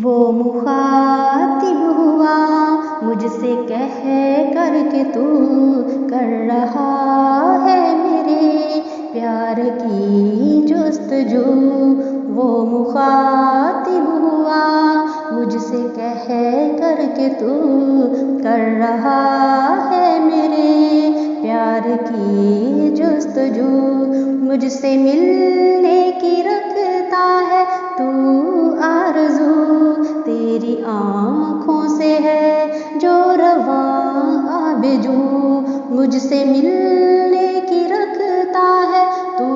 وہ مخاطب ہوا مجھ سے کہہ کر کہ تو کر رہا ہے میرے پیار کی جستجو۔ وہ مخاطب ہوا مجھ سے کہہ کر کہ تو کر رہا ہے میرے پیار کی جستجو۔ مجھ سے ملنے کی رکھتا ہے تو آرزو، تیری آنکھوں سے ہے جو رواں آب جو۔ مجھ سے ملنے کی رکھتا ہے تو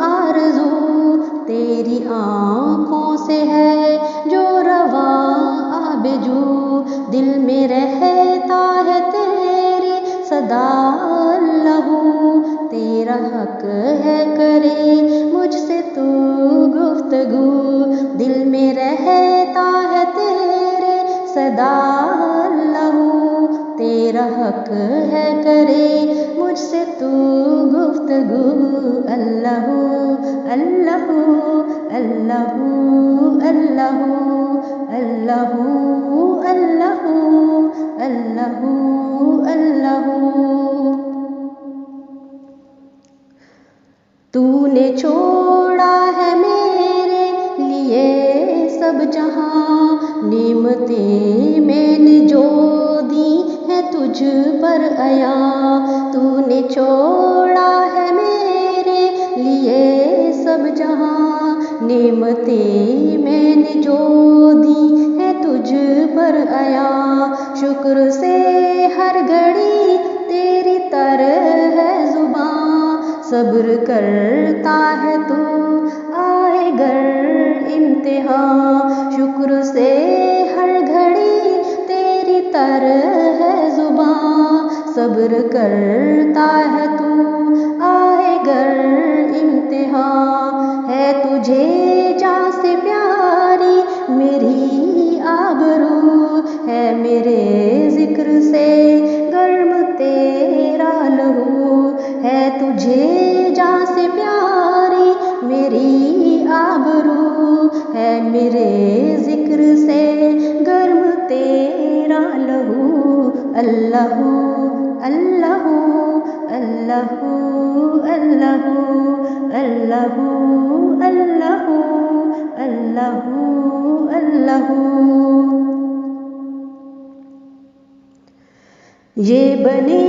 آرزو، تیری آنکھوں سے ہے جو رواں آب جو۔ دل میں رہتا ہے تیری صدا اللہ، تیرا حق ہے کرے مجھ سے تو گفتگو۔ دل میں رہتا ہے تیرے صدا اللہ، تیرا حق ہے کرے مجھ سے تو گفتگو۔ اللہ اللہ اللہ اللہ اللہ اللہ اللہ اللہ۔ تو نے چھوڑا ہے میرے لیے سب جہاں، نعمتیں میں نے جو دی ہیں تجھ پر عیاں۔ تو نے چھوڑا ہے میرے لیے سب جہاں، نعمتیں میں نے جو دی ہیں تجھ پر عیاں۔ شکر سے ہر گھڑی تیری تر ہے زباں، صبر کرتا ہے تو آئے گر امتحان۔ شکر سے ہر گھڑی تیری تر ہے زباں، صبر کرتا ہے تو آئے گر امتحان۔ ہے تجھے جان سے پیاری میری آبرو، ہے میرے ذکر سے گرم تیرا لہو۔ ہے تجھے جان سے پیاری میری آبرو، ہے میرے ذکر سے گرم تیرا لہو۔ اللہ اللہ اللہ اللہ اللہ اللہ اللہ اللہ۔ یہ بنے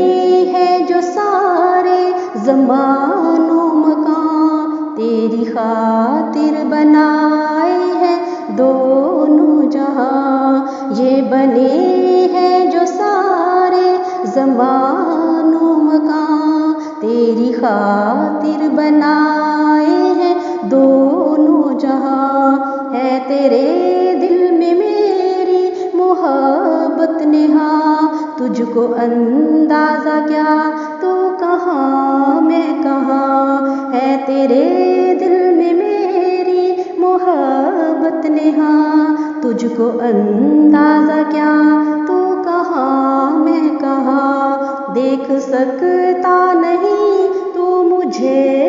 ہیں جو سارے زمان و مکان، تیری خاطر بنائے ہیں دونوں جہاں۔ یہ بنے ہیں جو سارے زمان و مکان، تیری خاطر بنائے ہیں دونوں جہاں۔ ہے تیرے دل میں میری محبت نہاں، تجھ کو اندازہ کیا تو کہاں میں کہاں۔ ہے تیرے دل میں میری محبت نہاں، تجھ کو اندازہ کیا تو کہاں میں کہاں۔ دیکھ سکتا نہیں تو مجھے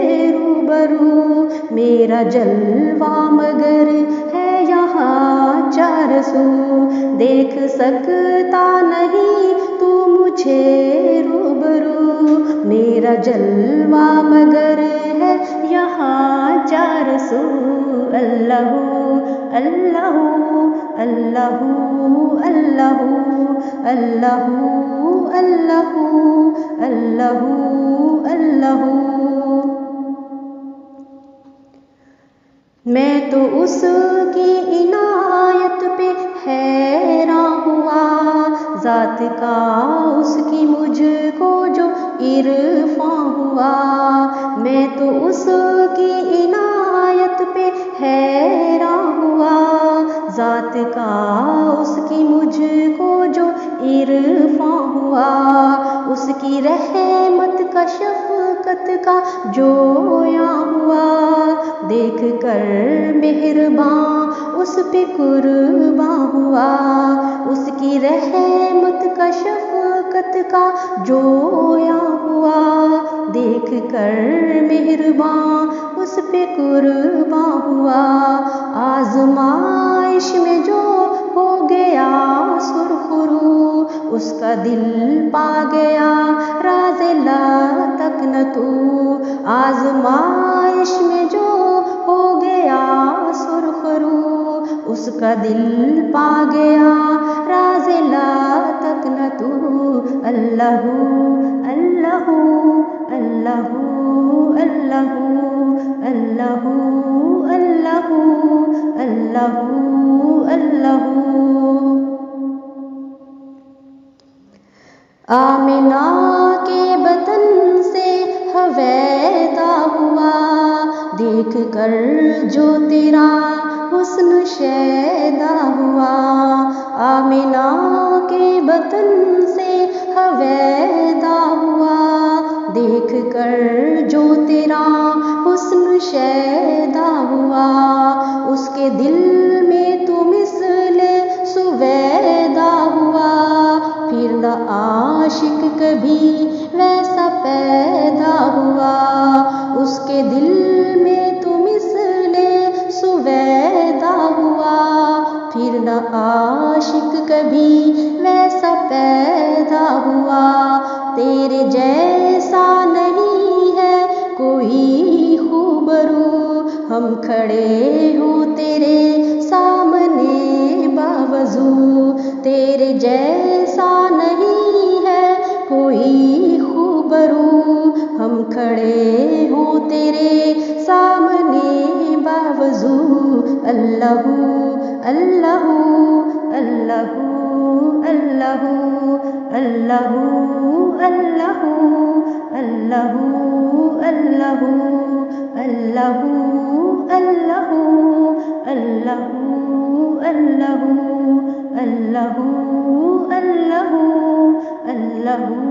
روبرو، میرا جلوہ مگر ہے یہاں چار سو۔ دیکھ سکتا نہیں تو مجھے روبرو، میرا جلوہ مگر ہے یہاں چار سو۔ اللہ اللہ اللہ اللہ اللہ اللہ اللہ اللہ۔ میں تو اس کی عنایت پہ حیران ہوا، ذات کا اس کی مجھ کو جو عرفاں ہوا۔ میں تو اس کی عنایت پہ حیران ہوا، ذات کا اس کی مجھ کو جو عرفاں ہوا۔ اس کی رحمت کا شفقت کا جویاں ہوا، دیکھ کر مہرباں اس پہ قرباں ہوا۔ اس کی رحمت کا شفقت کا جویاں ہوا، دیکھ کر مہرباں اس پہ قرباں ہوا۔ آزمائش میں جو اس کا دل پا گیا راز لا تک نہ تو، آزمائش میں جو ہو گیا سرخ رو، اس کا دل پا گیا راز لا تک نہ تو، اللہ اللہ اللہ اللہ اللہ اللہ اللہ اللہ۔ آمنہ کے بطن سے حویدا ہوا، دیکھ کر جو تیرا حسن شیدا ہوا، آمنہ کے بطن سے حویدا ہوا، دیکھ کر جو تیرا حسن شیدا ہوا، اس کے دل میں تو مثل سویدا ہوا، پھر نہ عاشق کبھی ویسا پیدا ہوا، اس کے دل میں تو مثل سویدا ہوا، پھر نہ عاشق کبھی ویسا پیدا ہوا، تیرے جیسا نہیں ہے کوئی خوبرو، ہم کھڑے ہوں تیرے سامنے باوضو، تیرے جیسا نہیں ہے کوئی خوبرو، ہم کھڑے ہوں تیرے سامنے باوضو، اللہ اللہ اللہ اللہ اللہ اللہ اللہ اللہ اللہ اللہ اللہ اللہ اللہ اللہ اللہ